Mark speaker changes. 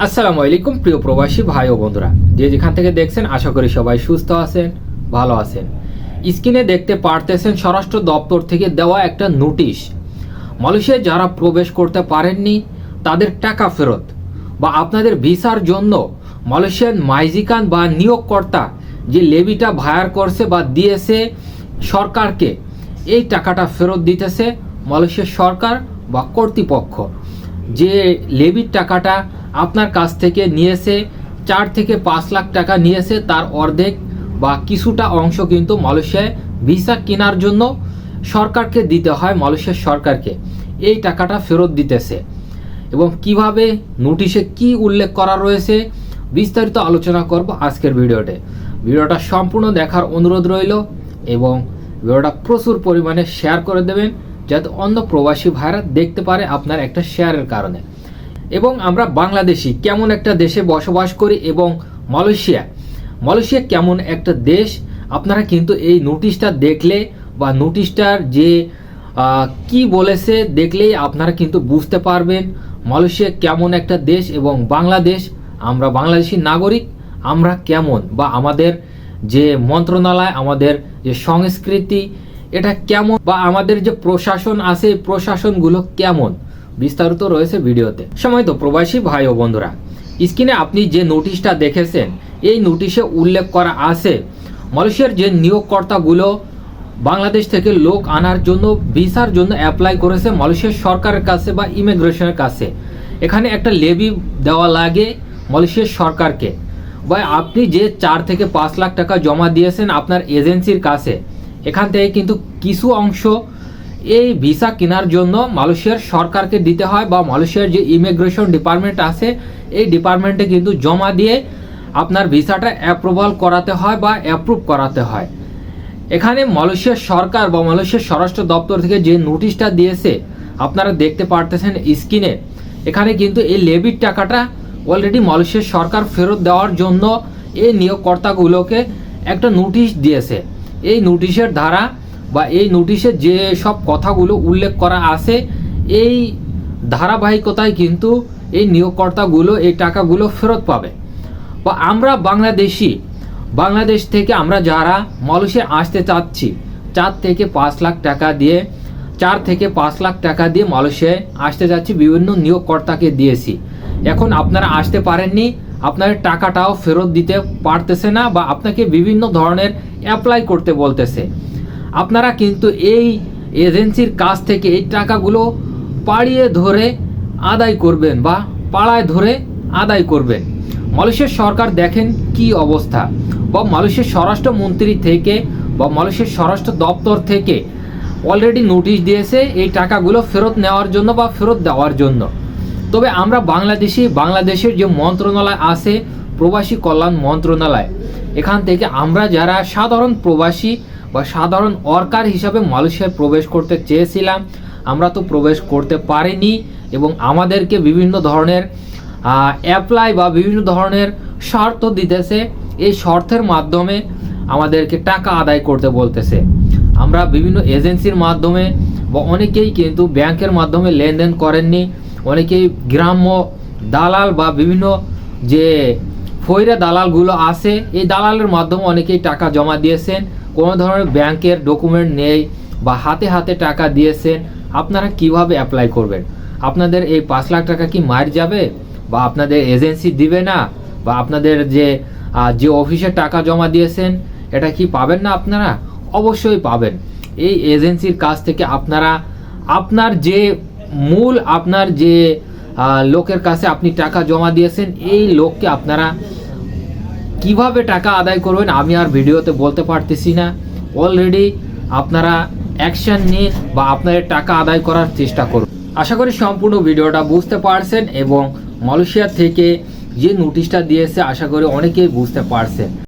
Speaker 1: আসসালামু আলাইকুম প্রিয় প্রবাসী ভাই ও বন্ধুরা, যে যেখান থেকে দেখছেন আশা করি সবাই সুস্থ আছেন, ভালো আছেন। স্ক্রিনে দেখতে পারতেছেন স্বরাষ্ট্র দপ্তর থেকে দেওয়া একটা নোটিশ। মালয়েশিয়ায় যারা প্রবেশ করতে পারেননি তাদের টাকা ফেরত, বা আপনাদের ভিসার জন্য মালয়েশিয়ান মাইজিকান বা নিয়োগকর্তা যে লেবিটা ভায়ার করছে বা দিয়েছে সরকারকে, এই টাকাটা ফেরত দিতেছে মালয়েশিয়ার সরকার বা কর্তৃপক্ষ। যে লেবির টাকাটা আপনার কাছ থেকে নিয়েছে, 4 থেকে 5 লাখ টাকা নিয়েছে, তার অর্ধেক বা কিছুটা অংশ কিন্তু মালয়েশিয়ায় ভিসা কেনার জন্য সরকারকে দিতে হয়, মালয়েশিয়ার সরকারকে এই টাকাটা ফেরত দিতেছে। এবং কিভাবে নোটিশে কি উল্লেখ করা রয়েছে বিস্তারিত আলোচনা করব আজকের ভিডিওটা সম্পূর্ণ দেখার অনুরোধ রইল এবং ভিডিওটা প্রচুর পরিমাণে শেয়ার করে দেবেন, যাতে অন্য প্রবাসী ভাইরা দেখতে পারে আপনার একটা শেয়ারের কারণে। এবং আমরা বাংলাদেশি কেমন একটা দেশে বসবাস করি এবং মালয়েশিয়া কেমন একটা দেশ, আপনারা কিন্তু এই নোটিশটা দেখলে বা নোটিশটার যে কি বলেছে দেখলেই আপনারা কিন্তু বুঝতে পারবেন মালয়েশিয়া কেমন একটা দেশ এবং বাংলাদেশ, আমরা বাংলাদেশি নাগরিক আমরা কেমন, বা আমাদের যে মন্ত্রণালয়, আমাদের যে সংস্কৃতি এটা কেমন, বা আমাদের যে প্রশাসন আছে এই প্রশাসনগুলো কেমন, বিস্তারিত রয়েছে ভিডিওতে। সময় তো প্রবাসী ভাই ও বন্ধুরা, স্ক্রিনে আপনি যে নোটিশটা দেখেছেন এই নোটিশে উল্লেখ করা আছে মালয়েশিয়ার যে নিয়োগকর্তাগুলো বাংলাদেশ থেকে লোক আনার জন্য ভিসার জন্য অ্যাপ্লাই করেছে মালয়েশিয়ার সরকারের কাছে বা ইমিগ্রেশনের কাছে, এখানে একটা লেবি দেওয়া লাগে মালয়েশিয়ার সরকারকে। বা আপনি যে 4 থেকে 5 লাখ টাকা জমা দিয়েছেন আপনার এজেন্সির কাছে, এখান থেকে কিন্তু কিছু অংশ এই ভিসা কেনার জন্য মালয়েশিয়ার সরকারকে দিতে হয়, বা মালয়েশিয়ার যে ইমিগ্রেশন ডিপার্টমেন্ট আছে এই ডিপার্টমেন্টে কিন্তু জমা দিয়ে আপনার ভিসাটা অ্যাপ্রুভাল করাতে হয় বা অ্যাপ্রুভ করাতে হয়। এখানে মালয়েশিয়ার সরকার বা মালয়েশিয়ার স্বরাষ্ট্র দপ্তর থেকে যে নোটিশটা দিয়েছে আপনারা দেখতে পারতেছেন স্ক্রিনে, এখানে কিন্তু এই লেবির টাকাটা অলরেডি মালয়েশিয়ার সরকার ফেরত দেওয়ার জন্য এই নিয়োগকর্তাগুলোকে একটা নোটিশ দিয়েছে। এই নোটিশের ধারা বা এই নোটিশে যে সব কথাগুলো উল্লেখ করা আছে এই ধারাবাহিকতায় কিন্তু এই নিয়োগকর্তাগুলো এই টাকাগুলো ফেরত পাবে। বা আমরা বাংলাদেশ থেকে আমরা যারা মালয়েশিয়া আসতে চাচ্ছি 4 থেকে 5 লাখ টাকা দিয়ে মালয়েশিয়ায় আসতে যাচ্ছি, বিভিন্ন নিয়োগকর্তাকে দিয়েছি। এখন আপনারা আসতে পারেননি, আপনার টাকাটাও ফেরত দিতে পারতেছে না, বা আপনাকে বিভিন্ন ধরনের অ্যাপ্লাই করতে বলতেছে। আপনারা কিন্তু এই এজেন্সির কাছ থেকে এই টাকাগুলো পাড়িয়ে ধরে আদায় করবেন বা পাড়ায় ধরে আদায় করবেন। মালয়েশিয়ার সরকার দেখেন কি অবস্থা, বা মালয়েশিয়ার স্বরাষ্ট্রমন্ত্রী থেকে বা মালয়েশিয়ার স্বরাষ্ট্র দপ্তর থেকে অলরেডি নোটিশ দিয়েছে এই টাকাগুলো ফেরত নেওয়ার জন্য বা ফেরত দেওয়ার জন্য। তবে আমরা বাংলাদেশের যে মন্ত্রণালয় আছে প্রবাসী কল্যাণ মন্ত্রণালয়, এখান থেকে আমরা যারা সাধারণ প্রবাসী বা সাধারণ ওয়ার্কার হিসাবে মালয়েশিয়ায় প্রবেশ করতে চেয়েছিলাম, আমরা তো প্রবেশ করতে পারিনি এবং আমাদেরকে বিভিন্ন ধরনের অ্যাপ্লাই বা বিভিন্ন ধরনের শর্ত দিতেছে। এই শর্তের মাধ্যমে আমাদেরকে টাকা আদায় করতে বলতেছে। আমরা বিভিন্ন এজেন্সির মাধ্যমে বা অনেকেই কিন্তু ব্যাংকের মাধ্যমে লেনদেন করেননি, অনেকেই গ্রাম্য দালাল বা বিভিন্ন যে ফয়রা দালালগুলো আছে এই দালালের মাধ্যমে অনেকেই টাকা জমা দিয়েছেন, কোনো ধরনের ব্যাংকের ডকুমেন্ট নেই বা হাতে টাকা দিয়েছেন। আপনারা কিভাবে অ্যাপ্লাই করবেন? আপনাদের এই 5 লাখ টাকা কি মার যাবে, বা আপনাদের এজেন্সি দিবে না, বা আপনাদের যে অফিসে টাকা জমা দিয়েছেন এটা কি পাবেন না? আপনারা অবশ্যই পাবেন। এই এজেন্সির কাছ থেকে আপনারা আপনার যে লোকের কাছে আপনি টাকা জমা দিয়েছেন এই লোককে আপনারা কিভাবে টাকা আদায় করবেন আমি আর ভিডিওতে বলতে পারতেছি না। অলরেডি আপনারা অ্যাকশন নিন বা আপনাদের টাকা আদায় করার চেষ্টা করুন। আশা করি সম্পূর্ণ ভিডিওটা বুঝতে পারছেন এবং মালয়েশিয়া থেকে যে নোটিশটা দিয়েছে আশা করি অনেকেই বুঝতে পারছেন।